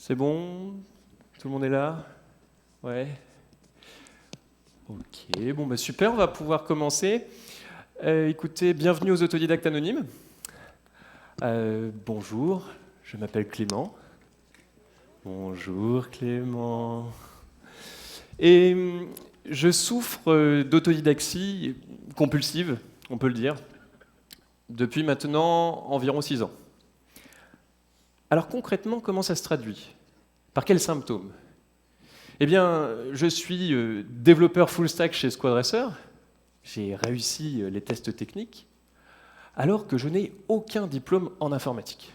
C'est bon? Tout le monde est là? Ouais. Ok, bon bah super, on va pouvoir commencer. Écoutez, bienvenue aux Autodidactes Anonymes. Bonjour, je m'appelle Clément. Bonjour Clément. Et je souffre d'autodidaxie compulsive, on peut le dire, depuis maintenant environ 6 ans. Alors concrètement, comment ça se traduit? Par quels symptômes? Eh bien, je suis développeur full stack chez Squadracer. J'ai réussi les tests techniques, alors que je n'ai aucun diplôme en informatique.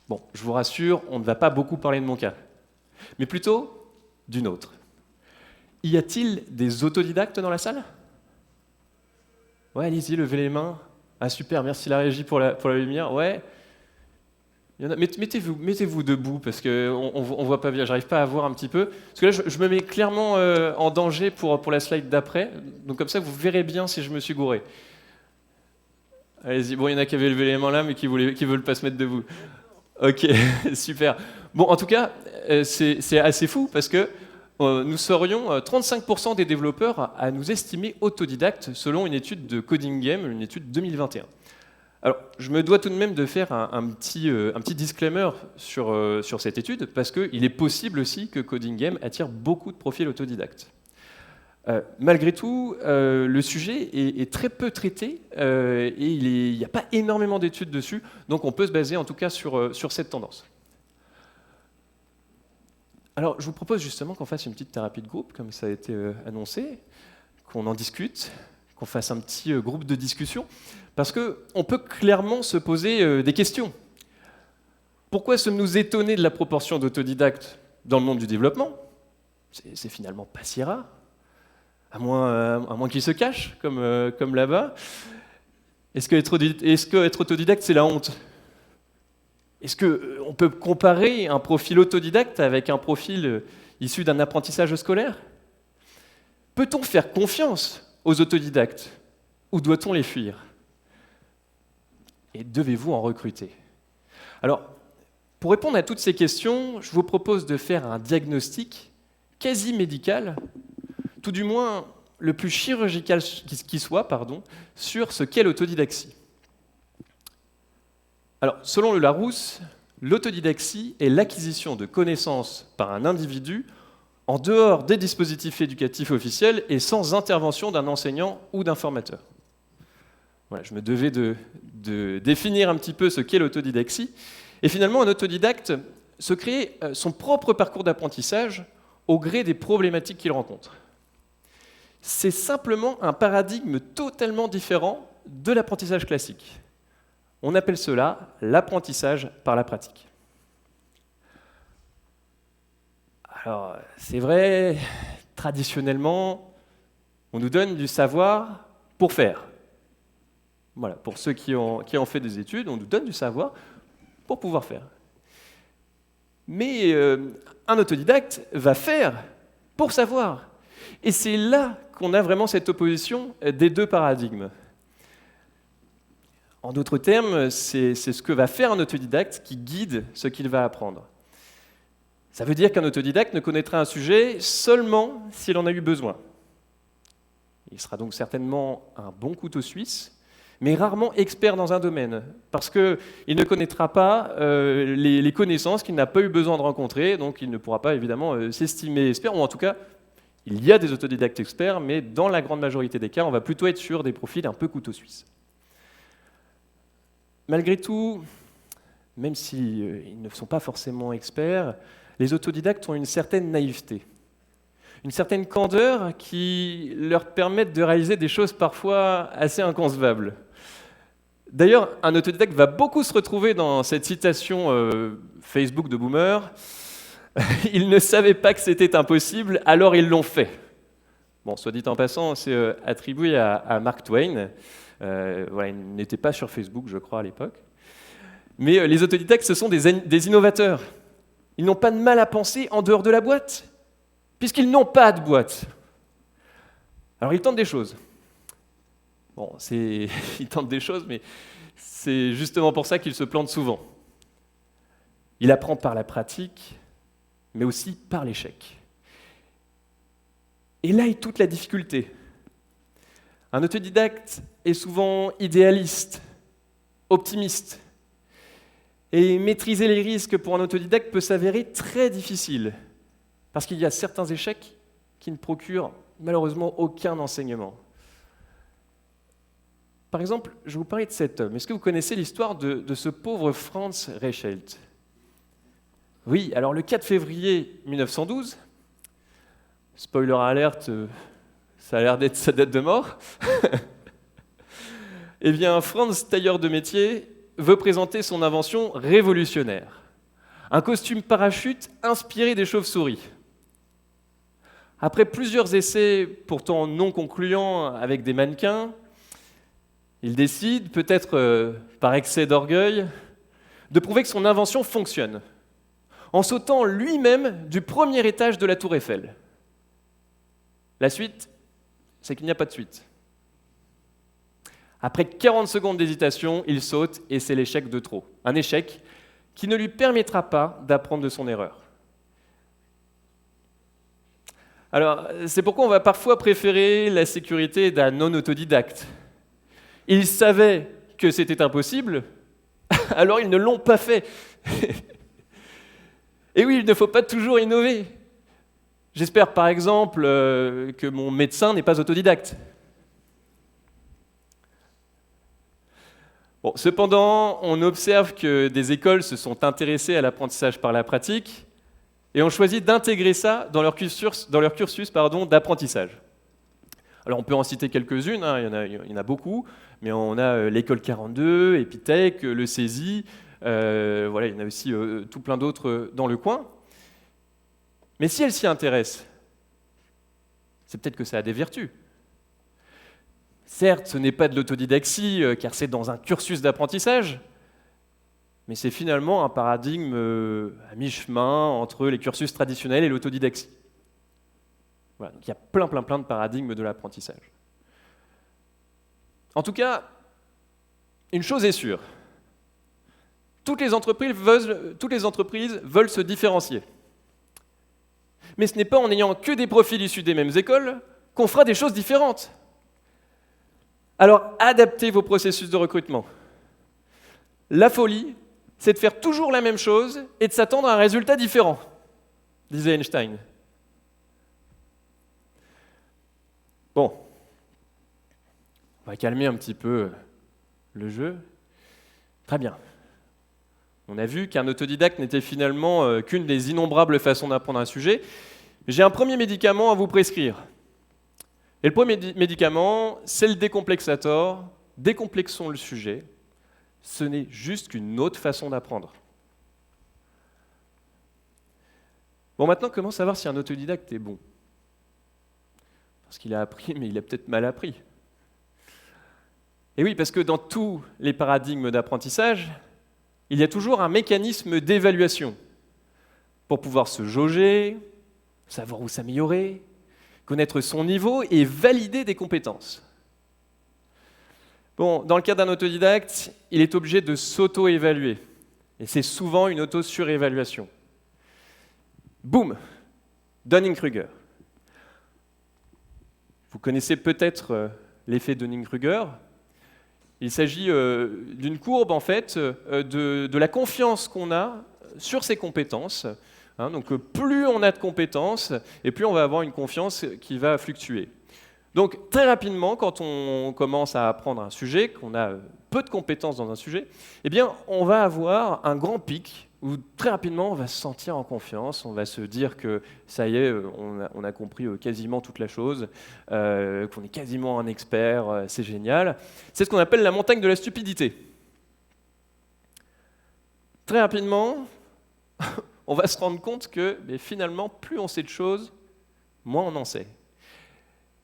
Bon, je vous rassure, on ne va pas beaucoup parler de mon cas, mais plutôt d'une autre. Y a-t-il des autodidactes dans la salle? Ouais, allez-y, levez les mains. Ah super, merci la régie pour la lumière. Ouais. Mettez-vous debout, parce qu'on ne voit pas bien, j'arrive pas à voir un petit peu. Parce que là, je me mets clairement en danger pour la slide d'après, donc comme ça, vous verrez bien si je me suis gouré. Allez-y, bon, il y en a qui avaient levé les mains là, mais qui veulent pas se mettre debout. Ok, super. Bon, en tout cas, c'est assez fou, parce que nous serions 35% des développeurs à nous estimer autodidactes, selon une étude de Coding Game, une étude 2021. Alors, je me dois tout de même de faire un petit disclaimer sur cette étude, parce qu'il est possible aussi que Coding Game attire beaucoup de profils autodidactes. Malgré tout, le sujet est très peu traité, et il n'y a pas énormément d'études dessus, donc on peut se baser en tout cas sur cette tendance. Alors, je vous propose justement qu'on fasse une petite thérapie de groupe, comme ça a été annoncé, qu'on en discute, qu'on fasse un petit groupe de discussion, parce qu'on peut clairement se poser des questions. Pourquoi sommes-nous étonnés de la proportion d'autodidactes dans le monde du développement? C'est finalement pas si rare, à moins qu'ils se cachent, comme là-bas. Est-ce qu'être autodidacte, c'est la honte? Est-ce qu'on peut comparer un profil autodidacte avec un profil issu d'un apprentissage scolaire? Peut-on faire confiance aux autodidactes ou doit-on les fuir? Et devez-vous en recruter? Alors, pour répondre à toutes ces questions, je vous propose de faire un diagnostic quasi médical, tout du moins le plus chirurgical qui soit, sur ce qu'est l'autodidaxie. Alors, selon le Larousse, l'autodidaxie est l'acquisition de connaissances par un individu en dehors des dispositifs éducatifs officiels et sans intervention d'un enseignant ou d'un formateur. Voilà, je me devais de définir un petit peu ce qu'est l'autodidaxie. Et finalement, un autodidacte se crée son propre parcours d'apprentissage au gré des problématiques qu'il rencontre. C'est simplement un paradigme totalement différent de l'apprentissage classique. On appelle cela l'apprentissage par la pratique. Alors, c'est vrai, traditionnellement, on nous donne du savoir pour faire. Voilà, pour ceux qui ont fait des études, on nous donne du savoir pour pouvoir faire. Mais un autodidacte va faire pour savoir. Et c'est là qu'on a vraiment cette opposition des deux paradigmes. En d'autres termes, c'est ce que va faire un autodidacte qui guide ce qu'il va apprendre. Ça veut dire qu'un autodidacte ne connaîtra un sujet seulement s'il en a eu besoin. Il sera donc certainement un bon couteau suisse, mais rarement expert dans un domaine, parce qu'il ne connaîtra pas les connaissances qu'il n'a pas eu besoin de rencontrer, donc il ne pourra pas évidemment s'estimer expert, ou en tout cas, il y a des autodidactes experts, mais dans la grande majorité des cas, on va plutôt être sur des profils un peu couteau suisse. Malgré tout, même s'ils ne sont pas forcément experts, les autodidactes ont une certaine naïveté, une certaine candeur qui leur permettent de réaliser des choses parfois assez inconcevables. D'ailleurs, un autodidacte va beaucoup se retrouver dans cette citation Facebook de Boomer. Ils ne savaient pas que c'était impossible, alors ils l'ont fait. Bon, soit dit en passant, c'est attribué à Mark Twain. Voilà, il n'était pas sur Facebook, je crois, à l'époque. Mais les autodidactes, ce sont des innovateurs. Ils n'ont pas de mal à penser en dehors de la boîte, puisqu'ils n'ont pas de boîte. Alors ils tentent des choses. Bon, ils tentent des choses, mais c'est justement pour ça qu'ils se plantent souvent. Il apprend par la pratique, mais aussi par l'échec. Et là est toute la difficulté. Un autodidacte est souvent idéaliste, optimiste. Et maîtriser les risques pour un autodidacte peut s'avérer très difficile, parce qu'il y a certains échecs qui ne procurent malheureusement aucun enseignement. Par exemple, je vais vous parler de cet homme. Est-ce que vous connaissez l'histoire de ce pauvre Franz Reichelt? Oui, alors le 4 février 1912, spoiler alert, ça a l'air d'être sa date de mort, eh bien Franz, tailleur de métier, veut présenter son invention révolutionnaire. Un costume parachute inspiré des chauves-souris. Après plusieurs essais pourtant non concluants avec des mannequins, il décide, peut-être par excès d'orgueil, de prouver que son invention fonctionne, en sautant lui-même du premier étage de la Tour Eiffel. La suite, c'est qu'il n'y a pas de suite. Après 40 secondes d'hésitation, il saute et c'est l'échec de trop. Un échec qui ne lui permettra pas d'apprendre de son erreur. Alors, c'est pourquoi on va parfois préférer la sécurité d'un non-autodidacte. Ils savaient que c'était impossible, alors ils ne l'ont pas fait. Et oui, il ne faut pas toujours innover. J'espère par exemple que mon médecin n'est pas autodidacte. Bon, cependant, on observe que des écoles se sont intéressées à l'apprentissage par la pratique et ont choisi d'intégrer ça dans leur cursus d'apprentissage. Alors on peut en citer quelques-unes, hein, il y en a beaucoup, mais on a l'école 42, Epitech, le CESI, voilà, il y en a aussi tout plein d'autres dans le coin. Mais si elles s'y intéressent, c'est peut-être que ça a des vertus. Certes, ce n'est pas de l'autodidaxie, car c'est dans un cursus d'apprentissage, mais c'est finalement un paradigme à mi-chemin entre les cursus traditionnels et l'autodidaxie. Voilà, donc il y a plein de paradigmes de l'apprentissage. En tout cas, une chose est sûre, toutes les entreprises veulent se différencier. Mais ce n'est pas en n'ayant que des profils issus des mêmes écoles qu'on fera des choses différentes. Alors, adaptez vos processus de recrutement. La folie, c'est de faire toujours la même chose et de s'attendre à un résultat différent, disait Einstein. Bon, on va calmer un petit peu le jeu. Très bien. On a vu qu'un autodidacte n'était finalement qu'une des innombrables façons d'apprendre un sujet. J'ai un premier médicament à vous prescrire. Et le premier médicament, c'est le décomplexator. Décomplexons le sujet. Ce n'est juste qu'une autre façon d'apprendre. Bon, maintenant, comment savoir si un autodidacte est bon? Parce qu'il a appris, mais il a peut-être mal appris. Et oui, parce que dans tous les paradigmes d'apprentissage, il y a toujours un mécanisme d'évaluation pour pouvoir se jauger, savoir où s'améliorer, connaître son niveau et valider des compétences. Bon, dans le cas d'un autodidacte, il est obligé de s'auto-évaluer. Et c'est souvent une auto-surévaluation. Boum! Dunning-Kruger. Vous connaissez peut-être l'effet Dunning-Kruger. Il s'agit d'une courbe, en fait, de la confiance qu'on a sur ses compétences. Donc, plus on a de compétences, et plus on va avoir une confiance qui va fluctuer. Donc, très rapidement, quand on commence à apprendre un sujet, qu'on a peu de compétences dans un sujet, eh bien, on va avoir un grand pic où très rapidement, on va se sentir en confiance, on va se dire que ça y est, on a compris quasiment toute la chose, qu'on est quasiment un expert, c'est génial. C'est ce qu'on appelle la montagne de la stupidité. Très rapidement, on va se rendre compte que finalement, plus on sait de choses, moins on en sait.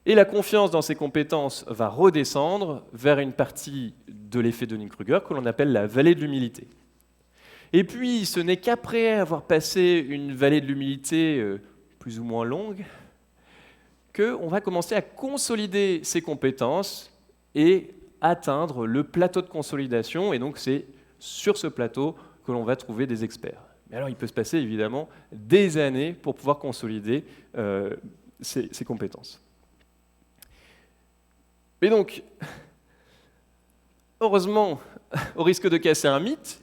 Et la confiance dans ses compétences va redescendre vers une partie de l'effet Dunning-Kruger que l'on appelle la vallée de l'humilité. Et puis, ce n'est qu'après avoir passé une vallée de l'humilité plus ou moins longue qu'on va commencer à consolider ses compétences et atteindre le plateau de consolidation. Et donc, c'est sur ce plateau que l'on va trouver des experts. Mais alors il peut se passer évidemment des années pour pouvoir consolider ces compétences. Mais donc, heureusement, au risque de casser un mythe,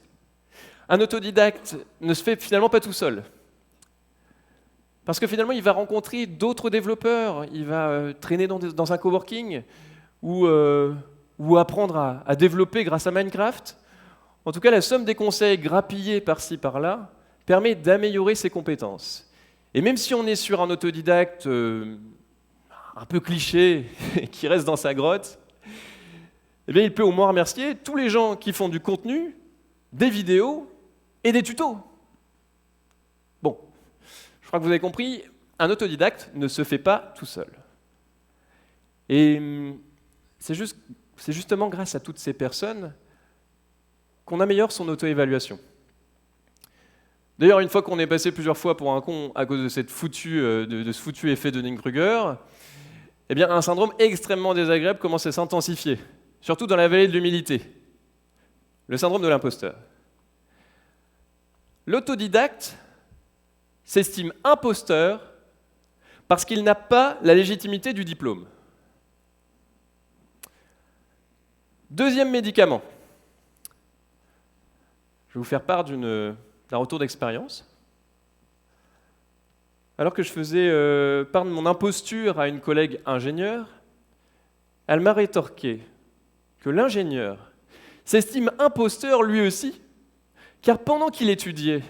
un autodidacte ne se fait finalement pas tout seul. Parce que finalement, il va rencontrer d'autres développeurs, il va traîner dans un coworking ou apprendre à développer grâce à Minecraft. En tout cas, la somme des conseils grappillés par-ci, par-là permet d'améliorer ses compétences. Et même si on est sur un autodidacte un peu cliché, qui reste dans sa grotte, eh bien, il peut au moins remercier tous les gens qui font du contenu, des vidéos et des tutos. Bon, je crois que vous avez compris, un autodidacte ne se fait pas tout seul. Et c'est justement grâce à toutes ces personnes qu'on améliore son auto-évaluation. D'ailleurs, une fois qu'on est passé plusieurs fois pour un con à cause de ce foutu effet de Dunning-Kruger, eh bien, un syndrome extrêmement désagréable commence à s'intensifier, surtout dans la vallée de l'humilité, le syndrome de l'imposteur. L'autodidacte s'estime imposteur parce qu'il n'a pas la légitimité du diplôme. Deuxième médicament. Je vais vous faire part d'un retour d'expérience. Alors que je faisais part de mon imposture à une collègue ingénieure, elle m'a rétorqué que l'ingénieur s'estime imposteur lui aussi, car pendant qu'il étudiait,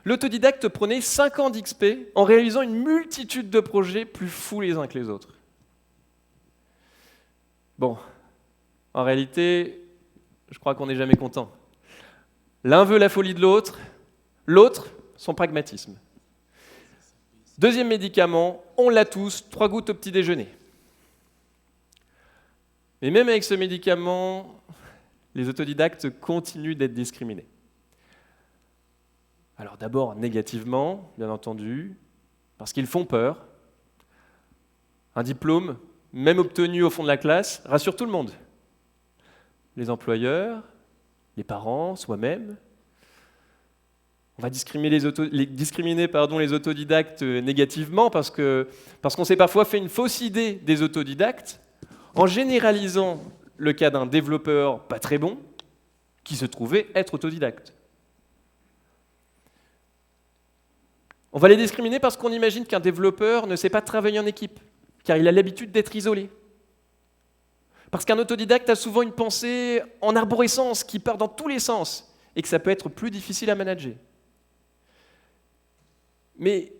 l'autodidacte prenait 5 ans d'XP en réalisant une multitude de projets plus fous les uns que les autres. Bon, en réalité, je crois qu'on n'est jamais content. L'un veut la folie de l'autre, l'autre son pragmatisme. Deuxième médicament, on l'a tous, 3 gouttes au petit déjeuner. Mais même avec ce médicament, les autodidactes continuent d'être discriminés. Alors d'abord négativement, bien entendu, parce qu'ils font peur. Un diplôme, même obtenu au fond de la classe, rassure tout le monde. Les employeurs, les parents, soi-même. On va discriminer les autodidactes négativement parce qu'on s'est parfois fait une fausse idée des autodidactes en généralisant le cas d'un développeur pas très bon qui se trouvait être autodidacte. On va les discriminer parce qu'on imagine qu'un développeur ne sait pas travailler en équipe, car il a l'habitude d'être isolé. Parce qu'un autodidacte a souvent une pensée en arborescence qui part dans tous les sens et que ça peut être plus difficile à manager. Mais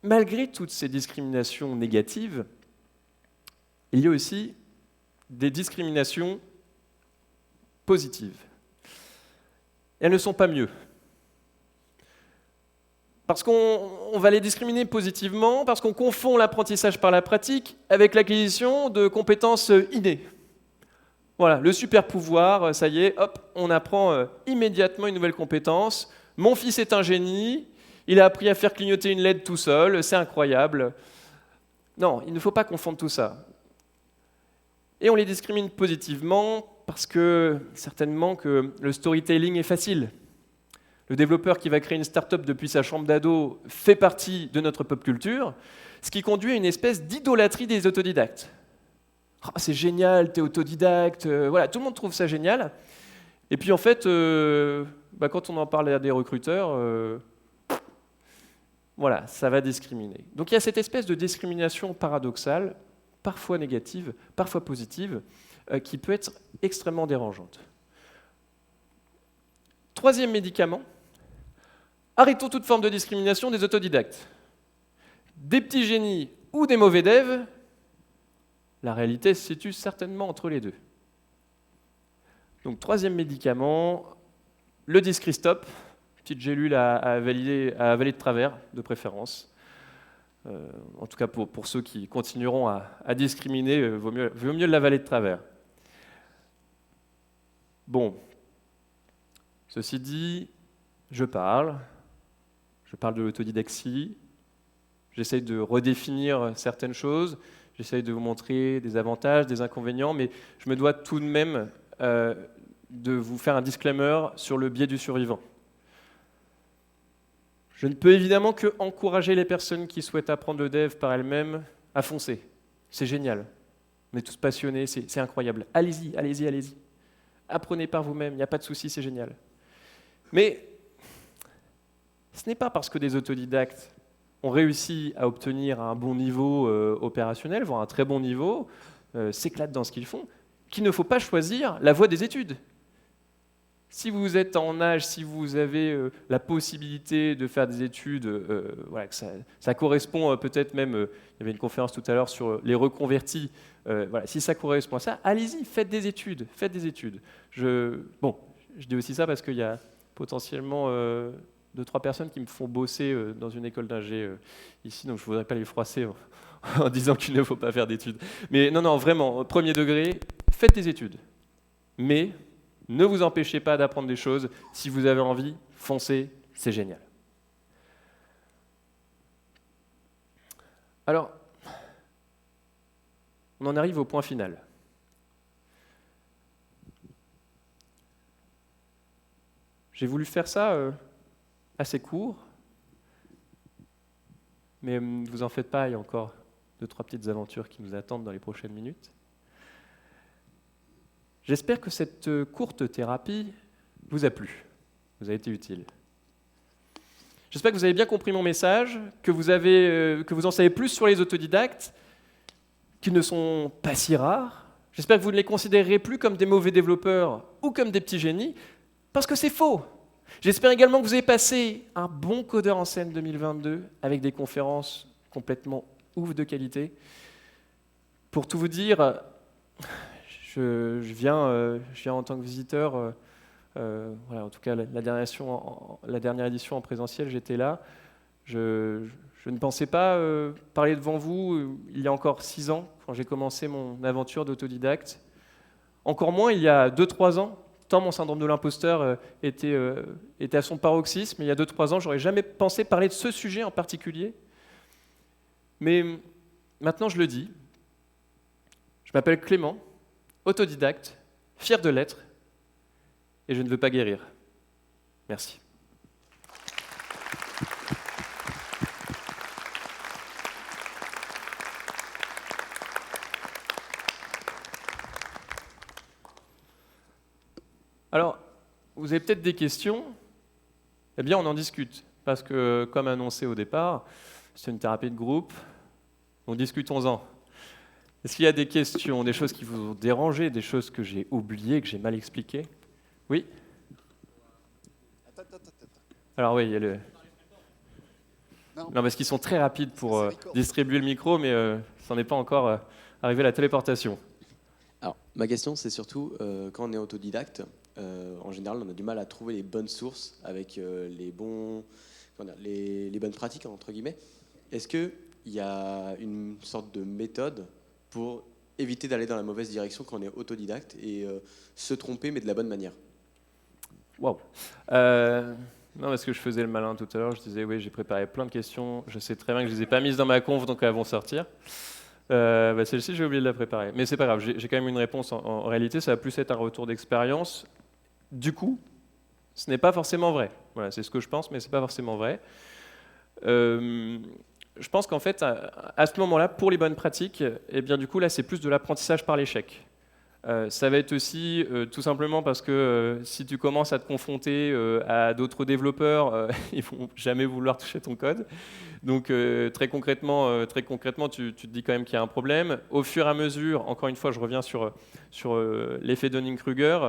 malgré toutes ces discriminations négatives, il y a aussi des discriminations positives. Elles ne sont pas mieux. Parce qu'on va les discriminer positivement, parce qu'on confond l'apprentissage par la pratique avec l'acquisition de compétences innées. Voilà, le super pouvoir, ça y est, hop, on apprend immédiatement une nouvelle compétence. Mon fils est un génie, il a appris à faire clignoter une LED tout seul, c'est incroyable. Non, il ne faut pas confondre tout ça. Et on les discrimine positivement parce que, certainement, que le storytelling est facile. Le développeur qui va créer une start-up depuis sa chambre d'ado fait partie de notre pop culture, ce qui conduit à une espèce d'idolâtrie des autodidactes. Oh, c'est génial, t'es autodidacte, voilà, tout le monde trouve ça génial. Et puis en fait, quand on en parle à des recruteurs, voilà, ça va discriminer. Donc il y a cette espèce de discrimination paradoxale, parfois négative, parfois positive, qui peut être extrêmement dérangeante. Troisième médicament, arrêtons toute forme de discrimination des autodidactes. Des petits génies ou des mauvais devs, la réalité se situe certainement entre les deux. Donc troisième médicament, le Discrystop, petite gélule à avaler de travers, de préférence. En tout cas pour ceux qui continueront à discriminer, vaut mieux l'avaler de travers. Bon, ceci dit, je parle de l'autodidaxie, j'essaye de redéfinir certaines choses, j'essaye de vous montrer des avantages, des inconvénients, mais je me dois tout de même de vous faire un disclaimer sur le biais du survivant. Je ne peux évidemment que encourager les personnes qui souhaitent apprendre le dev par elles-mêmes à foncer. C'est génial. On est tous passionnés, c'est incroyable. Allez-y, allez-y, allez-y. Apprenez par vous-même, il n'y a pas de souci, c'est génial. Mais ce n'est pas parce que des autodidactes ont réussi à obtenir un bon niveau opérationnel, voire un très bon niveau, s'éclatent dans ce qu'ils font, qu'il ne faut pas choisir la voie des études. Si vous êtes en âge, si vous avez la possibilité de faire des études, voilà, que ça correspond peut-être même, il y avait une conférence tout à l'heure sur les reconvertis, voilà, si ça correspond à ça, allez-y, faites des études, faites des études. Bon, je dis aussi ça parce qu'il y a potentiellement 2-3 personnes qui me font bosser dans une école d'ingé ici, donc je ne voudrais pas les froisser en disant qu'il ne faut pas faire d'études. Mais non, non, vraiment, premier degré, faites des études. Mais ne vous empêchez pas d'apprendre des choses. Si vous avez envie, foncez, c'est génial. Alors, on en arrive au point final. J'ai voulu faire ça assez court, mais ne vous en faites pas, il y a encore 2-3 petites aventures qui nous attendent dans les prochaines minutes. J'espère que cette courte thérapie vous a plu, vous a été utile. J'espère que vous avez bien compris mon message, que vous en savez plus sur les autodidactes, qu'ils ne sont pas si rares. J'espère que vous ne les considérerez plus comme des mauvais développeurs ou comme des petits génies, parce que c'est faux. J'espère également que vous avez passé un bon codeur en scène 2022 avec des conférences complètement ouf de qualité. Pour tout vous dire, je viens en tant que visiteur, voilà, en tout cas la dernière édition en présentiel, j'étais là. Je ne pensais pas parler devant vous il y a encore 6 ans, quand j'ai commencé mon aventure d'autodidacte. Encore moins il y a 2-3 ans, tant mon syndrome de l'imposteur était à son paroxysme. Il y a 2-3 ans, j'aurais jamais pensé parler de ce sujet en particulier. Mais maintenant, je le dis. Je m'appelle Clément, autodidacte, fier de l'être, et je ne veux pas guérir. Merci. Alors, vous avez peut-être des questions. Eh bien, on en discute, parce que, comme annoncé au départ, c'est une thérapie de groupe, donc discutons-en. Est-ce qu'il y a des questions, des choses qui vous ont dérangé, des choses que j'ai oubliées, que j'ai mal expliquées? Oui? Alors oui, il y a le... Non, parce qu'ils sont très rapides pour distribuer le micro, mais ça n'est pas encore arrivé à la téléportation. Alors, ma question, c'est surtout, quand on est autodidacte, en général, on a du mal à trouver les bonnes sources avec les bonnes pratiques, entre guillemets. Est-ce qu'il y a une sorte de méthode pour éviter d'aller dans la mauvaise direction quand on est autodidacte et se tromper, mais de la bonne manière? Waouh. Non, parce que je faisais le malin tout à l'heure, je disais oui, j'ai préparé plein de questions, je sais très bien que je ne les ai pas mises dans ma conf, donc elles vont sortir. Celle-ci, j'ai oublié de la préparer. Mais c'est pas grave, j'ai quand même une réponse. En réalité, ça va plus être un retour d'expérience. Du coup, ce n'est pas forcément vrai. Voilà, c'est ce que je pense, mais ce n'est pas forcément vrai. Je pense qu'en fait, à ce moment-là, pour les bonnes pratiques, eh bien, du coup, là, c'est plus de l'apprentissage par l'échec. Ça va être aussi tout simplement parce que si tu commences à te confronter à d'autres développeurs, ils ne vont jamais vouloir toucher ton code. Donc très concrètement, tu te dis quand même qu'il y a un problème. Au fur et à mesure, encore une fois, je reviens sur l'effet Dunning-Kruger,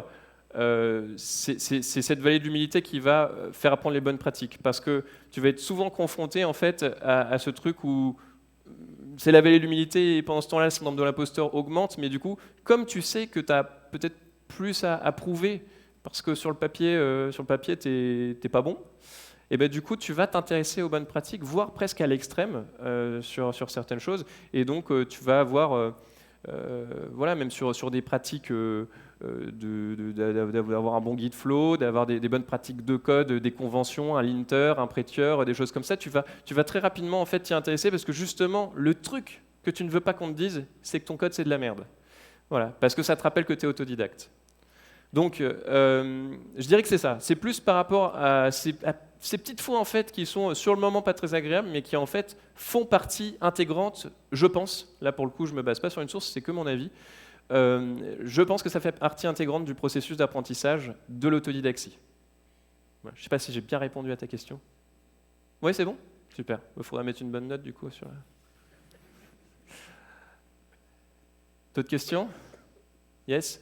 c'est cette vallée de l'humilité qui va faire apprendre les bonnes pratiques. Parce que tu vas être souvent confronté en fait, à ce truc où c'est la vallée de l'humilité et pendant ce temps-là, le syndrome de l'imposteur augmente. Mais du coup, comme tu sais que tu as peut-être plus à prouver parce que sur le papier, t'es pas bon, et ben, du coup, tu vas t'intéresser aux bonnes pratiques, voire presque à l'extrême sur certaines choses. Et donc, tu vas avoir, voilà, même sur des pratiques, d'avoir un bon guide flow, d'avoir des bonnes pratiques de code, des conventions, un linter, un prêteur, des choses comme ça. Tu vas très rapidement en fait, t'y intéresser parce que justement, le truc que tu ne veux pas qu'on te dise, c'est que ton code, c'est de la merde. Voilà, parce que ça te rappelle que tu es autodidacte. Donc, je dirais que c'est ça. C'est plus par rapport à ces petites fois en fait qui sont sur le moment pas très agréables, mais qui en fait font partie intégrante, je pense. Là pour le coup, je me base pas sur une source, c'est que mon avis. Je pense que ça fait partie intégrante du processus d'apprentissage de l'autodidaxie. Voilà. Je sais pas si j'ai bien répondu à ta question. Oui, c'est bon ? Super. Il faudra mettre une bonne note du coup sur. D'autres questions ? Yes ?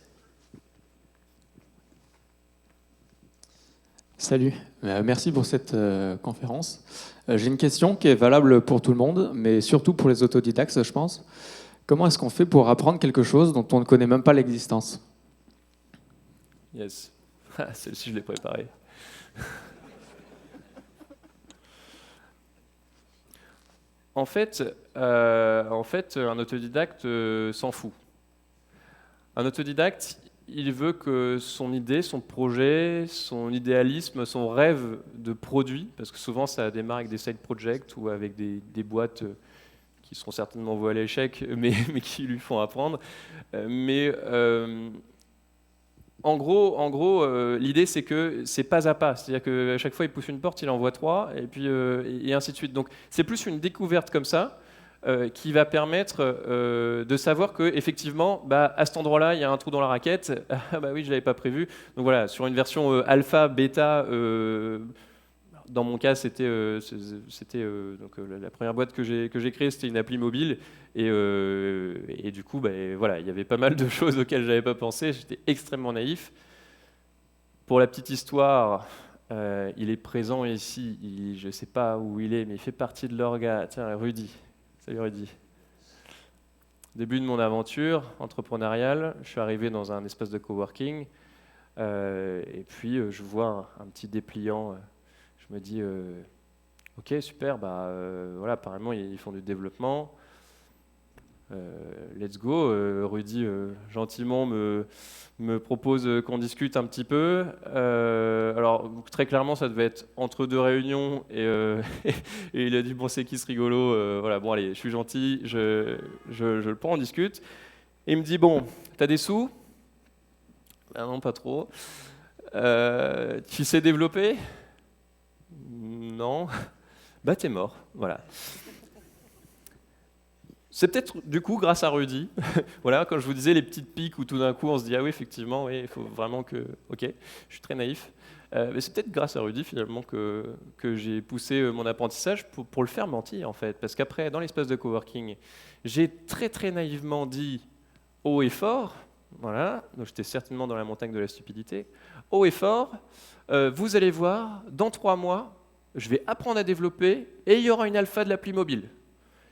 Salut, merci pour cette conférence. J'ai une question qui est valable pour tout le monde, mais surtout pour les autodidactes, je pense. Comment est-ce qu'on fait pour apprendre quelque chose dont on ne connaît même pas l'existence ? Yes. Celle-ci, je l'ai préparée. En fait, un autodidacte s'en fout. Un autodidacte, il veut que son idée, son projet, son idéalisme, son rêve de produit, parce que souvent ça démarre avec des side projects ou avec des boîtes qui seront certainement vouées à l'échec, mais qui lui font apprendre. En gros, l'idée c'est que c'est pas à pas, c'est-à-dire qu'à chaque fois il pousse une porte, il en voit 3, et puis et ainsi de suite. Donc c'est plus une découverte comme ça. Qui va permettre de savoir qu'effectivement, à cet endroit-là, il y a un trou dans la raquette. Ah bah oui, je ne l'avais pas prévu. Donc voilà, sur une version alpha, bêta, dans mon cas, c'était la première boîte que j'ai créée, c'était une appli mobile. Et du coup, voilà, il y avait pas mal de choses auxquelles je n'avais pas pensé. J'étais extrêmement naïf. Pour la petite histoire, il est présent ici. Je ne sais pas où il est, mais il fait partie de l'orga. Tiens, Rudy. Salut Rudy. Début de mon aventure entrepreneuriale, je suis arrivé dans un espace de coworking et puis je vois un petit dépliant. Je me dis, ok, super, voilà, apparemment ils font du développement. Let's go. Rudy gentiment me propose qu'on discute un petit peu. Alors très clairement ça devait être entre deux réunions et il a dit bon c'est qui ce rigolo, voilà bon allez je suis gentil, je le prends, on discute. Et il me dit bon t'as des sous? Ah non pas trop. Tu sais développer? Non. Bah t'es mort, voilà. C'est peut-être du coup grâce à Rudy, voilà, quand je vous disais les petites piques où tout d'un coup on se dit ah oui effectivement oui il faut vraiment que ok je suis très naïf, mais c'est peut-être grâce à Rudy finalement que j'ai poussé mon apprentissage pour le faire mentir en fait, parce qu'après dans l'espace de coworking j'ai très naïvement dit haut et fort, voilà, donc j'étais certainement dans la montagne de la stupidité, haut et fort, vous allez voir dans 3 mois je vais apprendre à développer et il y aura une alpha de l'appli mobile.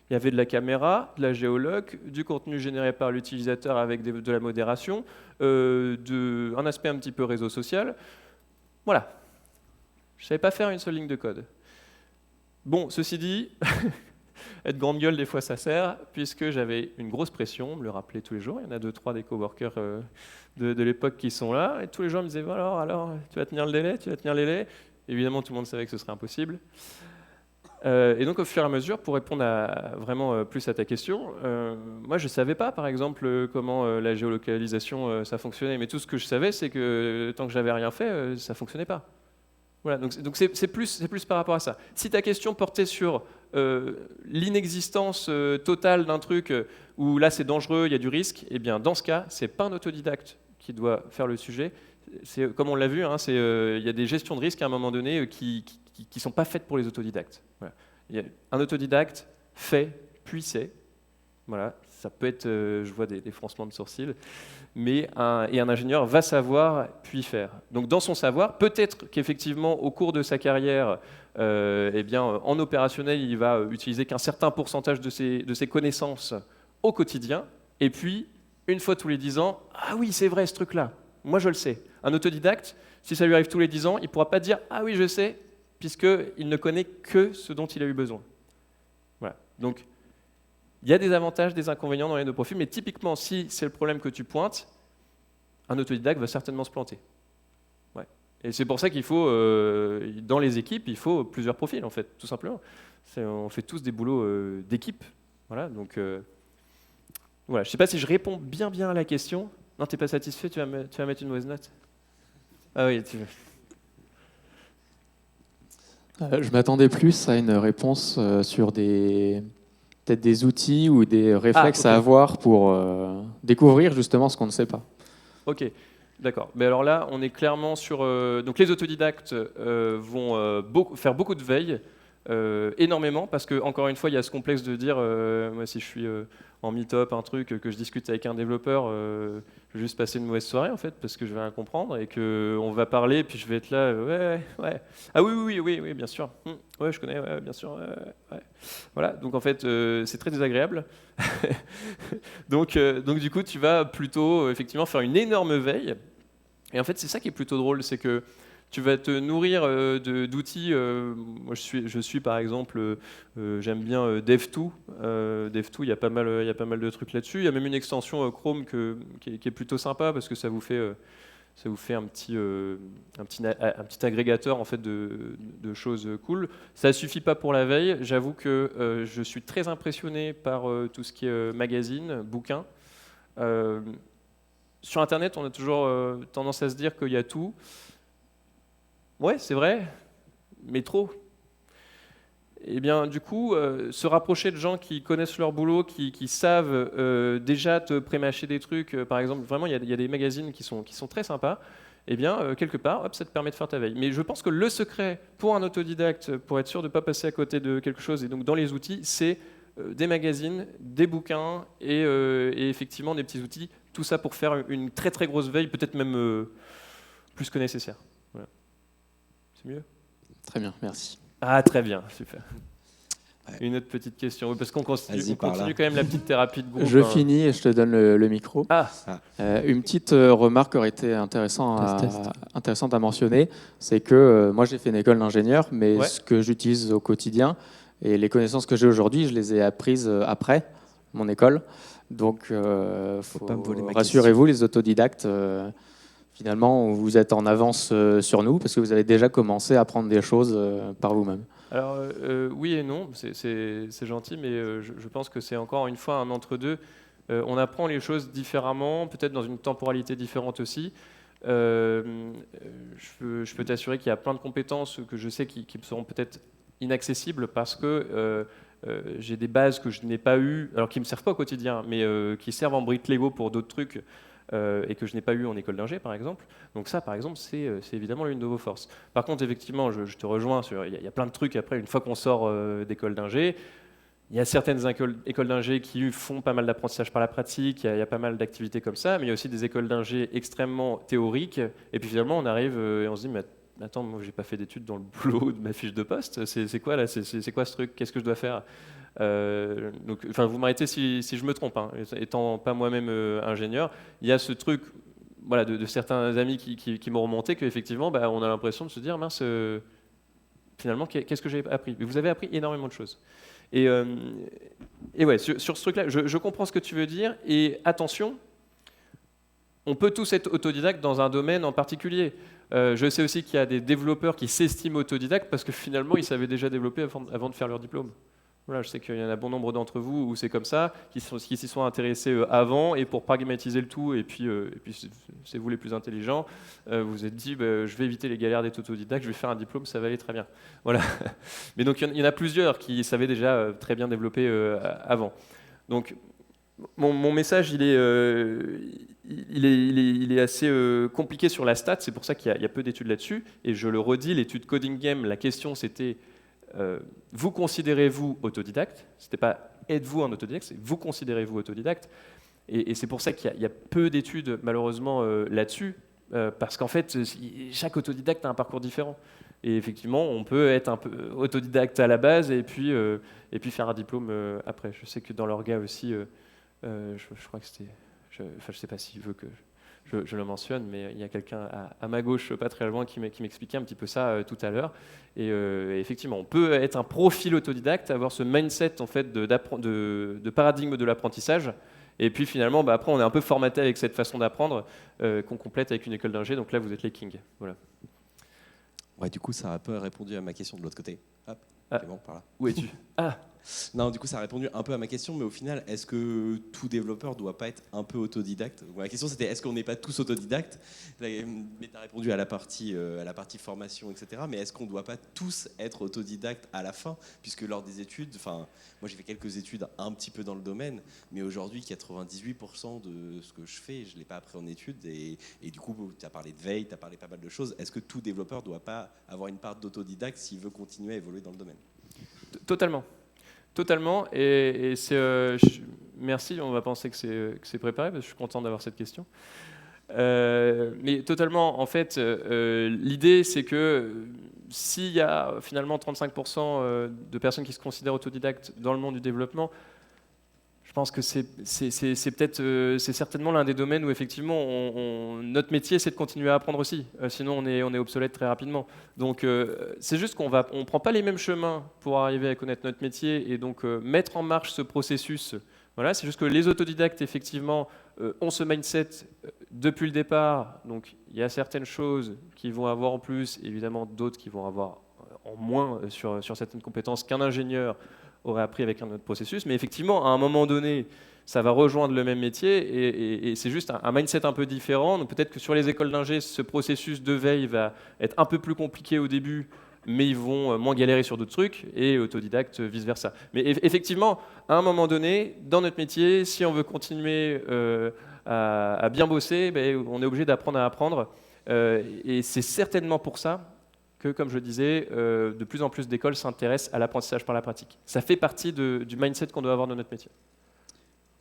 Il y avait de la caméra, de la géoloc, du contenu généré par l'utilisateur avec de la modération, un aspect un petit peu réseau social. Voilà. Je ne savais pas faire une seule ligne de code. Bon, ceci dit, être grande gueule, des fois, ça sert, puisque j'avais une grosse pression, me le rappeler tous les jours. Il y en a 2-3 des coworkers de l'époque qui sont là, et tous les jours me disaient alors, tu vas tenir le délai, tu vas tenir les délais. Évidemment, tout le monde savait que ce serait impossible. Et donc au fur et à mesure, pour répondre vraiment plus à ta question, moi je ne savais pas par exemple comment la géolocalisation ça fonctionnait, mais tout ce que je savais c'est que tant que j'avais rien fait, ça ne fonctionnait pas. Voilà, donc c'est plus par rapport à ça. Si ta question portait sur l'inexistence totale d'un truc où là c'est dangereux, il y a du risque, eh bien dans ce cas, c'est pas un autodidacte qui doit faire le sujet. C'est, comme on l'a vu, hein, il y a des gestions de risque à un moment donné qui ne sont pas faites pour les autodidactes. Voilà. Un autodidacte fait, puis sait. Voilà. Ça peut être, je vois des froncements de sourcils, mais un ingénieur va savoir, puis faire. Donc dans son savoir, peut-être qu'effectivement, au cours de sa carrière, en opérationnel, il va utiliser qu'un certain pourcentage de ses connaissances au quotidien, et puis, une fois tous les 10 ans, ah oui, c'est vrai ce truc-là, moi je le sais. Un autodidacte, si ça lui arrive tous les 10 ans, il ne pourra pas dire « Ah oui, je sais », puisqu'il ne connaît que ce dont il a eu besoin. Voilà. Donc, il y a des avantages, des inconvénients dans les deux profils, mais typiquement, si c'est le problème que tu pointes, un autodidacte va certainement se planter. Ouais. Et c'est pour ça qu'il faut, dans les équipes, il faut plusieurs profils, en fait, tout simplement. On fait tous des boulots d'équipe. Voilà, donc, voilà. Je ne sais pas si je réponds bien à la question. Non, tu n'es pas satisfait, tu vas mettre une mauvaise note. Ah oui, Je m'attendais plus à une réponse sur peut-être des outils ou des réflexes ok. à avoir pour découvrir justement ce qu'on ne sait pas. Ok, d'accord. Mais alors là, on est clairement sur. Donc les autodidactes vont faire beaucoup de veille, énormément, parce que encore une fois, il y a ce complexe de dire, moi, si je suis en meet-up, un truc, que je discute avec un développeur, je vais juste passer une mauvaise soirée en fait, parce que je vais rien comprendre et que on va parler, puis je vais être là, ouais. Ah oui, bien sûr. Ouais, je connais, ouais, bien sûr. Ouais. Voilà. Donc en fait, c'est très désagréable. Donc du coup, tu vas plutôt effectivement faire une énorme veille. Et en fait, c'est ça qui est plutôt drôle, c'est que tu vas te nourrir d'outils. Moi, je suis par exemple, j'aime bien Dev2. Dev2, il y a pas mal de trucs là-dessus. Il y a même une extension Chrome qui est plutôt sympa parce que ça vous fait un petit agrégateur en fait de choses cool. Ça suffit pas pour la veille. J'avoue que je suis très impressionné par tout ce qui est magazine, bouquin. Euh, sur Internet, on a toujours tendance à se dire qu'il y a tout. Ouais, c'est vrai, mais trop. Et bien, du coup, se rapprocher de gens qui connaissent leur boulot, qui savent déjà te prémâcher des trucs, par exemple, vraiment, il y a des magazines qui sont très sympas, et bien, quelque part, hop, ça te permet de faire ta veille. Mais je pense que le secret pour un autodidacte, pour être sûr de ne pas passer à côté de quelque chose, et donc dans les outils, c'est des magazines, des bouquins et effectivement des petits outils, tout ça pour faire une très très grosse veille, peut-être même plus que nécessaire. Voilà. C'est mieux? Très bien, merci. Ah, très bien, super. Ouais. Une autre petite question, oui, parce qu'on continue, Vas-y, on par continue là. quand même la petite thérapie de groupe. Je hein. finis et je te donne le micro. Ah, Une petite remarque aurait été intéressante à mentionner, c'est que moi j'ai fait une école d'ingénieur, mais Ouais. ce que j'utilise au quotidien et les connaissances que j'ai aujourd'hui, je les ai apprises après mon école. Donc pas me voler ma rassurez-vous les autodidactes, finalement vous êtes en avance sur nous parce que vous avez déjà commencé à apprendre des choses par vous-même. alors oui et non, c'est gentil, mais je pense que c'est encore une fois un entre-deux. On apprend les choses différemment, peut-être dans une temporalité différente aussi. Je peux t'assurer qu'il y a plein de compétences que je sais qui me seront peut-être inaccessibles parce que j'ai des bases que je n'ai pas eues, alors qui ne me servent pas au quotidien, mais qui servent en briques Lego pour d'autres trucs et que je n'ai pas eu en école d'ingé, par exemple. Donc ça, par exemple, c'est évidemment l'une de vos forces. Par contre, effectivement, je te rejoins sur, il y a plein de trucs après, une fois qu'on sort d'école d'ingé, il y a certaines écoles d'ingé qui font pas mal d'apprentissage par la pratique, il y a pas mal d'activités comme ça, mais il y a aussi des écoles d'ingé extrêmement théoriques. Et puis finalement, on arrive et on se dit, mais attends, moi, j'ai pas fait d'études dans le boulot de ma fiche de poste. C'est quoi là C'est quoi ce truc? Qu'est-ce que je dois faire? Donc, enfin, vous m'arrêtez si je me trompe, hein. Étant pas moi-même ingénieur, il y a ce truc, voilà, de certains amis qui m'ont remonté qu'effectivement, bah, on a l'impression de se dire, mince, finalement, qu'est-ce que j'ai appris? Mais vous avez appris énormément de choses. Et, euh, et ouais, sur ce truc-là, je comprends ce que tu veux dire. Et attention, on peut tous être autodidactes dans un domaine en particulier. Je sais aussi qu'il y a des développeurs qui s'estiment autodidactes parce que finalement, ils savaient déjà développer avant de faire leur diplôme. Voilà, je sais qu'il y en a bon nombre d'entre vous où c'est comme ça, qui s'y sont intéressés avant, et pour pragmatiser le tout, et puis c'est vous les plus intelligents, vous vous êtes dit, bah, je vais éviter les galères d'être autodidacte, je vais faire un diplôme, ça va aller très bien. Voilà. Mais donc il y en a plusieurs qui savaient déjà très bien développer avant. Donc mon message, il est assez compliqué sur la stat, c'est pour ça qu'il y a peu d'études là-dessus, et je le redis, l'étude Coding Game, la question c'était vous considérez-vous autodidacte? C'était pas êtes-vous un autodidacte, c'est vous considérez-vous autodidacte? Et c'est pour ça qu'il y a peu d'études malheureusement là-dessus, parce qu'en fait chaque autodidacte a un parcours différent. Et effectivement, on peut être un peu autodidacte à la base et puis faire un diplôme après. Je sais que dans l'orga aussi, je crois que c'était, je sais pas s'il veut que je le mentionne, mais il y a quelqu'un à ma gauche, pas très loin, qui m'expliquait un petit peu ça tout à l'heure. Et effectivement, on peut être un profil autodidacte, avoir ce mindset en fait de paradigme de l'apprentissage. Et puis finalement, bah, après, on est un peu formaté avec cette façon d'apprendre qu'on complète avec une école d'ingé. Donc là, vous êtes les kings. Voilà. Ouais, du coup, ça a un peu répondu à ma question de l'autre côté. Hop, Ah. c'est bon, par là. Où es-tu? Ah, Non, du coup, ça a répondu un peu à ma question, mais au final, est-ce que tout développeur doit pas être un peu autodidacte? La question, c'était est-ce qu'on n'est pas tous autodidactes? Mais tu as répondu à la partie formation, etc. Mais est-ce qu'on ne doit pas tous être autodidactes à la fin? Puisque lors des études, moi j'ai fait quelques études un petit peu dans le domaine, mais aujourd'hui, 98% de ce que je fais, je ne l'ai pas appris en études. Et du coup, tu as parlé de veille, tu as parlé pas mal de choses. Est-ce que tout développeur ne doit pas avoir une part d'autodidacte s'il veut continuer à évoluer dans le domaine? Totalement. Totalement. Et c'est, merci, on va penser que c'est préparé, parce que je suis content d'avoir cette question. Mais totalement, en fait, l'idée, c'est que s'il y a finalement 35% de personnes qui se considèrent autodidactes dans le monde du développement, je pense que c'est certainement l'un des domaines où effectivement notre métier c'est de continuer à apprendre aussi. Sinon on est obsolète très rapidement. Donc c'est juste qu'on prend pas les mêmes chemins pour arriver à connaître notre métier et donc mettre en marche ce processus. Voilà, c'est juste que les autodidactes effectivement ont ce mindset depuis le départ. Donc il y a certaines choses qui vont avoir en plus, évidemment d'autres qui vont avoir en moins sur certaines compétences qu'un ingénieur aurait appris avec un autre processus, mais effectivement, à un moment donné, ça va rejoindre le même métier et c'est juste un mindset un peu différent. Donc peut-être que sur les écoles d'ingé, ce processus de veille va être un peu plus compliqué au début, mais ils vont moins galérer sur d'autres trucs, et autodidacte, vice-versa. Mais effectivement, à un moment donné, dans notre métier, si on veut continuer à bien bosser, ben, on est obligé d'apprendre à apprendre. Et c'est certainement pour ça que, comme je disais, de plus en plus d'écoles s'intéressent à l'apprentissage par la pratique. Ça fait partie du mindset qu'on doit avoir dans notre métier.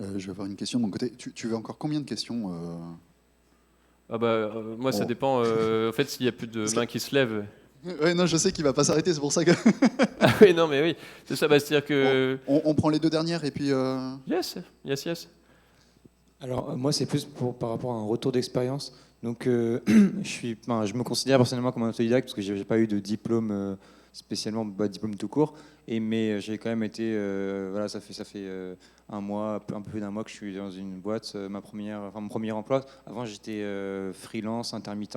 Je vais avoir une question de mon côté. Tu veux encore combien de questions Moi, ça dépend. En fait, s'il n'y a plus de mains qui se lèvent. Ouais, non, je sais qu'il ne va pas s'arrêter, c'est pour ça que... Ah oui, non, mais oui, c'est ça, c'est-à-dire que... On prend les deux dernières et puis... Yes. Alors, moi, c'est plus par rapport à un retour d'expérience. Donc, je me considère personnellement comme un autodidacte parce que je n'ai pas eu de diplôme spécialement, diplôme tout court. Mais j'ai quand même été, ça fait un peu plus d'un mois que je suis dans une boîte. Mon premier emploi. Avant, j'étais freelance, intermittent.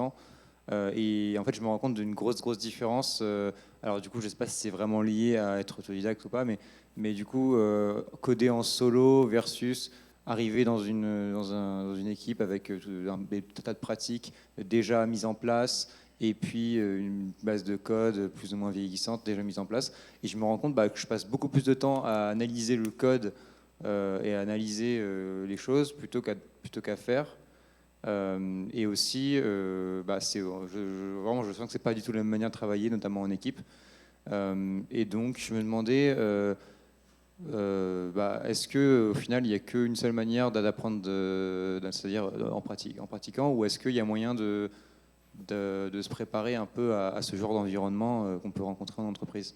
Et en fait, je me rends compte d'une grosse différence. Alors, du coup, je ne sais pas si c'est vraiment lié à être autodidacte ou pas, mais du coup, coder en solo versus arriver dans une équipe avec des tas de pratiques déjà mises en place et puis une base de code plus ou moins vieillissante déjà mise en place. Et je me rends compte que je passe beaucoup plus de temps à analyser le code et à analyser les choses plutôt qu'à faire. Et aussi, vraiment, je sens que c'est pas du tout la même manière de travailler, notamment en équipe. Et donc, je me demandais... est-ce qu'au final il n'y a qu'une seule manière d'apprendre, c'est-à-dire en pratiquant, ou est-ce qu'il y a moyen de se préparer un peu à ce genre d'environnement qu'on peut rencontrer en entreprise?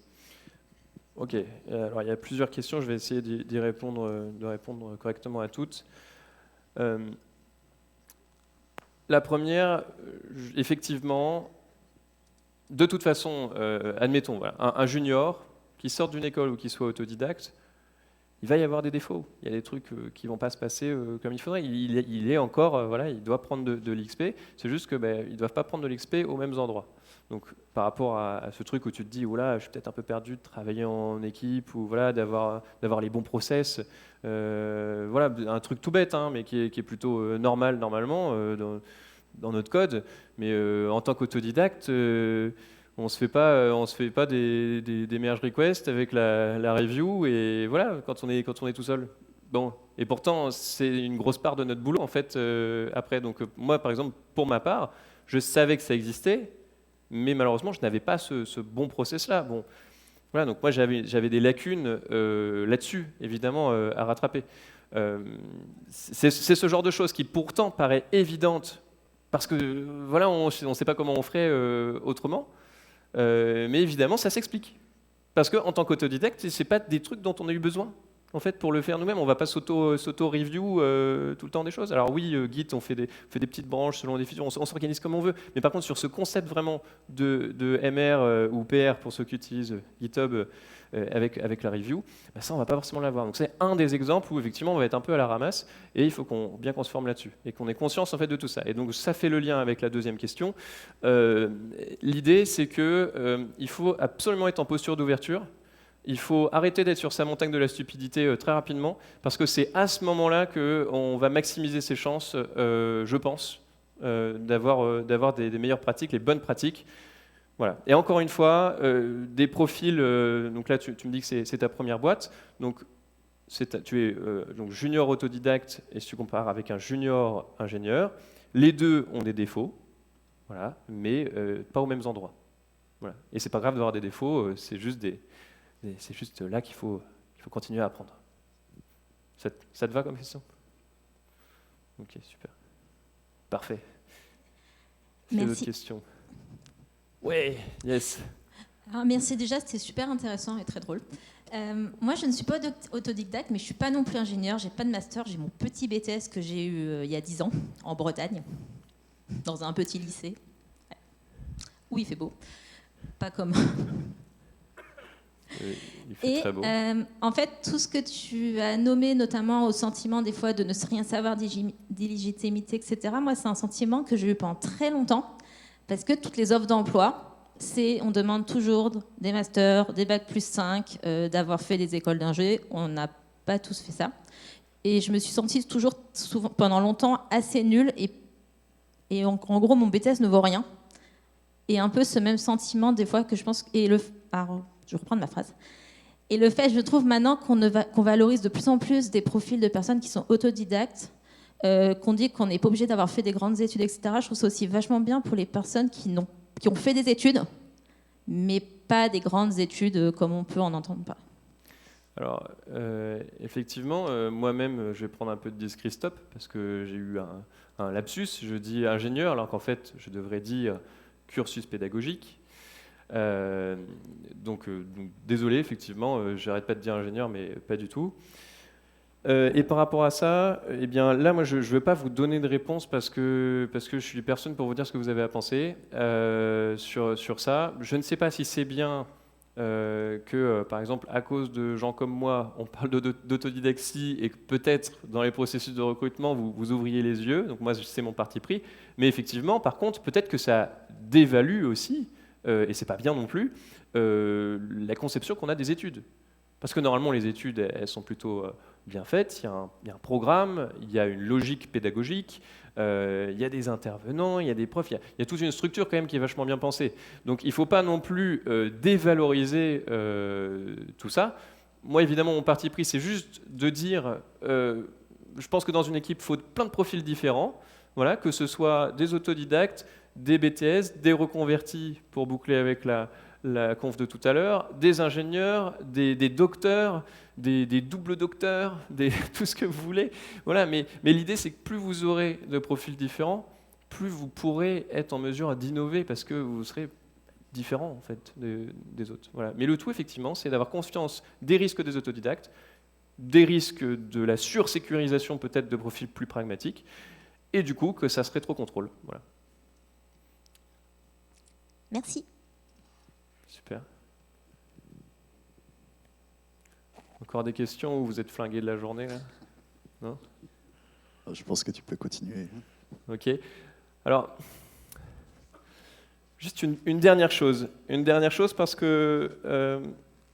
Ok, alors il y a plusieurs questions, je vais essayer de répondre correctement à toutes. La première, effectivement, de toute façon, admettons, voilà, un junior qui sort d'une école ou qui soit autodidacte, il va y avoir des défauts. Il y a des trucs qui ne vont pas se passer comme il faudrait. Il est encore, il doit prendre de l'XP. C'est juste qu'ils ne doivent pas prendre de l'XP aux mêmes endroits. Donc, par rapport à ce truc où tu te dis, je suis peut-être un peu perdu de travailler en équipe ou d'avoir les bons process. Un truc tout bête, mais qui est plutôt normalement dans notre code. Mais en tant qu'autodidacte, on se fait pas des merge requests avec la review et voilà quand on est tout seul. Bon, et pourtant c'est une grosse part de notre boulot en fait après. Donc moi par exemple pour ma part, je savais que ça existait, mais malheureusement je n'avais pas ce bon process là. Bon, voilà, donc moi j'avais des lacunes là-dessus évidemment à rattraper. C'est ce genre de choses qui pourtant paraît évidente parce que voilà on sait pas comment on ferait autrement. Mais évidemment, ça s'explique. Parce qu'en tant qu'autodidacte, ce n'est pas des trucs dont on a eu besoin. En fait, pour le faire nous-mêmes, on ne va pas s'auto-review tout le temps des choses. Alors oui, Git, on fait des petites branches selon des features, on s'organise comme on veut. Mais par contre, sur ce concept vraiment de MR ou PR, pour ceux qui utilisent GitHub avec la review, ça, on ne va pas forcément l'avoir. Donc c'est un des exemples où effectivement, on va être un peu à la ramasse et il faut bien qu'on se forme là-dessus et qu'on ait conscience en fait, de tout ça. Et donc ça fait le lien avec la deuxième question. L'idée, c'est qu'il faut absolument être en posture d'ouverture. Il faut arrêter d'être sur sa montagne de la stupidité très rapidement, parce que c'est à ce moment-là qu'on va maximiser ses chances, je pense, d'avoir des meilleures pratiques, les bonnes pratiques. Voilà. Et encore une fois, des profils, donc là tu me dis que c'est ta première boîte, donc tu es donc junior autodidacte, et si tu compares avec un junior ingénieur, les deux ont des défauts, voilà, mais pas aux mêmes endroits. Voilà. Et c'est pas grave d'avoir des défauts, c'est juste là qu'il faut continuer à apprendre. Ça te va comme question? Ok, super. Parfait. Quelle autre Merci. question? Ouais, yes. Alors, merci déjà, c'était super intéressant et très drôle. Moi, je ne suis pas autodidacte, mais je ne suis pas non plus ingénieur, j'ai pas de master, j'ai mon petit BTS que j'ai eu il y a 10 ans, en Bretagne, dans un petit lycée, où il fait beau, pas comme... Il fait Et très beau. en fait, tout ce que tu as nommé, notamment au sentiment des fois de ne rien savoir d'illégitimité, etc., moi, c'est un sentiment que j'ai eu pendant très longtemps, parce que toutes les offres d'emploi, on demande toujours des masters, des bacs plus 5, d'avoir fait des écoles d'ingé. On n'a pas tous fait ça. Et je me suis sentie souvent, pendant longtemps assez nulle. Et en gros, mon BTS ne vaut rien. Et un peu ce même sentiment, des fois, que je pense... Alors, je vais reprendre ma phrase. Et le fait, je trouve maintenant qu'on valorise de plus en plus des profils de personnes qui sont autodidactes, qu'on dit qu'on n'est pas obligé d'avoir fait des grandes études, etc. Je trouve ça aussi vachement bien pour les personnes qui ont fait des études, mais pas des grandes études comme on peut en entendre parler. Alors, effectivement, moi-même, je vais prendre un peu de disque stop parce que j'ai eu un lapsus. Je dis ingénieur, alors qu'en fait, je devrais dire cursus pédagogique. Donc, désolé, effectivement, j'arrête pas de dire ingénieur, mais pas du tout. Et par rapport à ça, eh bien, là, moi, je ne vais pas vous donner de réponse parce que je suis personne pour vous dire ce que vous avez à penser sur ça. Je ne sais pas si c'est bien que, par exemple, à cause de gens comme moi, on parle d'autodidaxie et que peut-être dans les processus de recrutement, vous ouvriez les yeux. Donc moi, c'est mon parti pris. Mais effectivement, par contre, peut-être que ça dévalue aussi, et c'est pas bien non plus, la conception qu'on a des études. Parce que normalement, les études, elles sont plutôt bien faites. Il y a un programme, il y a une logique pédagogique, il y a des intervenants, il y a des profs, il y a toute une structure quand même qui est vachement bien pensée. Donc il ne faut pas non plus dévaloriser tout ça. Moi, évidemment, mon parti pris, c'est juste de dire, je pense que dans une équipe, il faut plein de profils différents, voilà, que ce soit des autodidactes, des BTS, des reconvertis, pour boucler avec la conf de tout à l'heure, des ingénieurs, des docteurs, des doubles docteurs, tout ce que vous voulez. Voilà, mais l'idée, c'est que plus vous aurez de profils différents, plus vous pourrez être en mesure d'innover parce que vous serez différent en fait, des autres. Voilà. Mais le tout, effectivement, c'est d'avoir conscience des risques des autodidactes, des risques de la sursécurisation peut-être de profils plus pragmatiques, et du coup, que ça se rétro-contrôle. Voilà. Merci. Super. Encore des questions ou vous êtes flingués de la journée là? Non? Je pense que tu peux continuer. Ok. Alors, juste une dernière chose. Une dernière chose parce que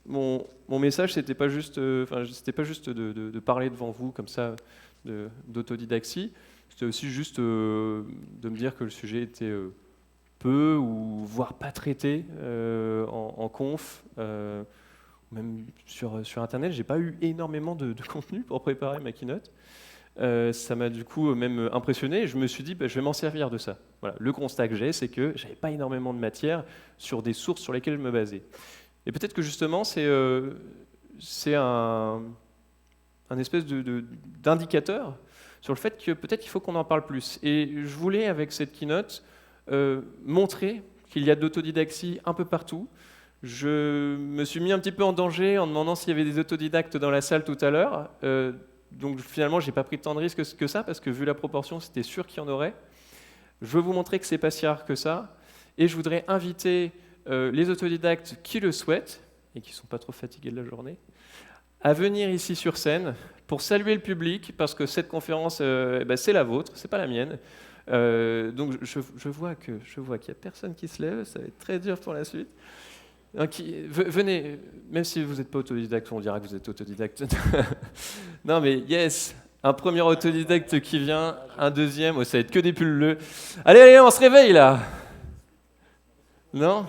mon message, c'était pas juste de parler devant vous comme ça d'autodidaxie. C'était aussi juste de me dire que le sujet était peu ou voire pas traité en conf. Même sur Internet, j'ai pas eu énormément de contenu pour préparer ma keynote. Ça m'a du coup même impressionné et je me suis dit je vais m'en servir de ça. Voilà. Le constat que j'ai, c'est que j'avais pas énormément de matière sur des sources sur lesquelles je me basais. Et peut-être que justement c'est un espèce d'indicateur sur le fait que peut-être qu'il faut qu'on en parle plus. Et je voulais avec cette keynote montrer qu'il y a de l'autodidaxie un peu partout. Je me suis mis un petit peu en danger en demandant s'il y avait des autodidactes dans la salle tout à l'heure. Donc finalement, j'ai pas pris tant de risques que ça, parce que vu la proportion, c'était sûr qu'il y en aurait. Je veux vous montrer que c'est pas si rare que ça. Et je voudrais inviter les autodidactes qui le souhaitent, et qui sont pas trop fatigués de la journée, à venir ici sur scène pour saluer le public, parce que cette conférence, c'est la vôtre, c'est pas la mienne. Donc je vois qu'il n'y a personne qui se lève, ça va être très dur pour la suite. Venez, même si vous n'êtes pas autodidacte, on dira que vous êtes autodidacte. Non mais yes, un premier autodidacte qui vient, un deuxième, ça va être que des pulls bleus. Allez, on se réveille là. Non ?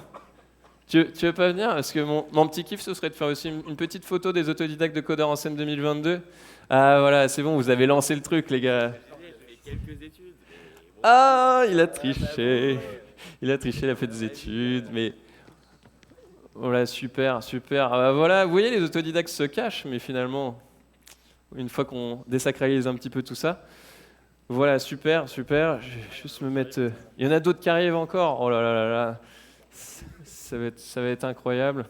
Tu veux pas venir ? Parce que mon petit kiff, ce serait de faire aussi une petite photo des autodidactes de Codeurs en scène 2022. Ah voilà, c'est bon, vous avez lancé le truc, les gars. Ah, il a triché. Il a triché, il a fait des études, mais... Voilà, super. Ah bah voilà, vous voyez, les autodidactes se cachent, mais finalement, une fois qu'on désacralise un petit peu tout ça, voilà, super. Je vais juste me mettre... Il y en a d'autres qui arrivent encore. Oh là là là là. Ça va être incroyable.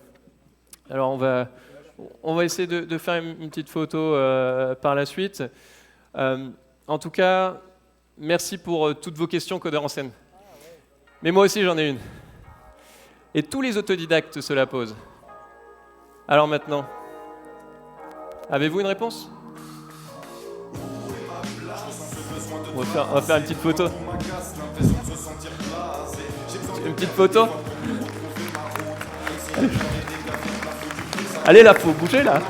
Alors on va essayer de faire une petite photo par la suite. En tout cas, merci pour toutes vos questions codeurs en scène. Mais moi aussi j'en ai une. Et tous les autodidactes se la posent. Alors maintenant, avez-vous une réponse ? On va faire une petite photo. Une petite photo ? Allez là, faut bouger là.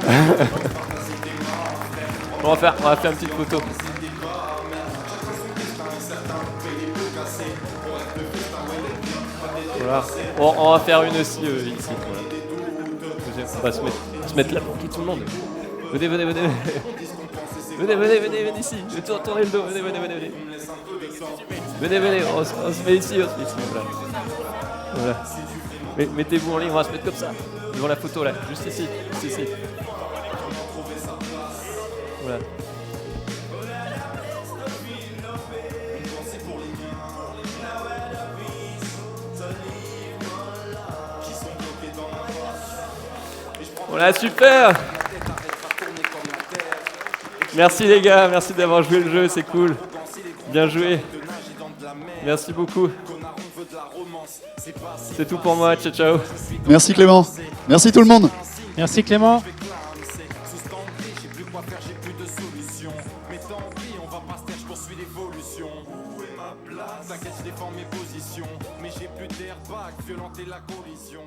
On va faire une petite photo. Voilà. On va faire une aussi ici. Voilà. On va se mettre là pour qu'il y ait tout le monde. Venez. Venez ici. Tournez le dos. Venez. On se met ici. Voilà. Mettez-vous en ligne, on va se mettre comme ça. Devant la photo là, juste ici. Voilà. Voilà, super. Merci les gars, merci d'avoir joué le jeu, c'est cool. Bien joué. Merci beaucoup. C'est tout pour moi, ciao. Merci Clément. Merci tout le monde. Merci Clément. T'inquiète, je défends mes positions, mais j'ai plus d'airbag, violenter la collision.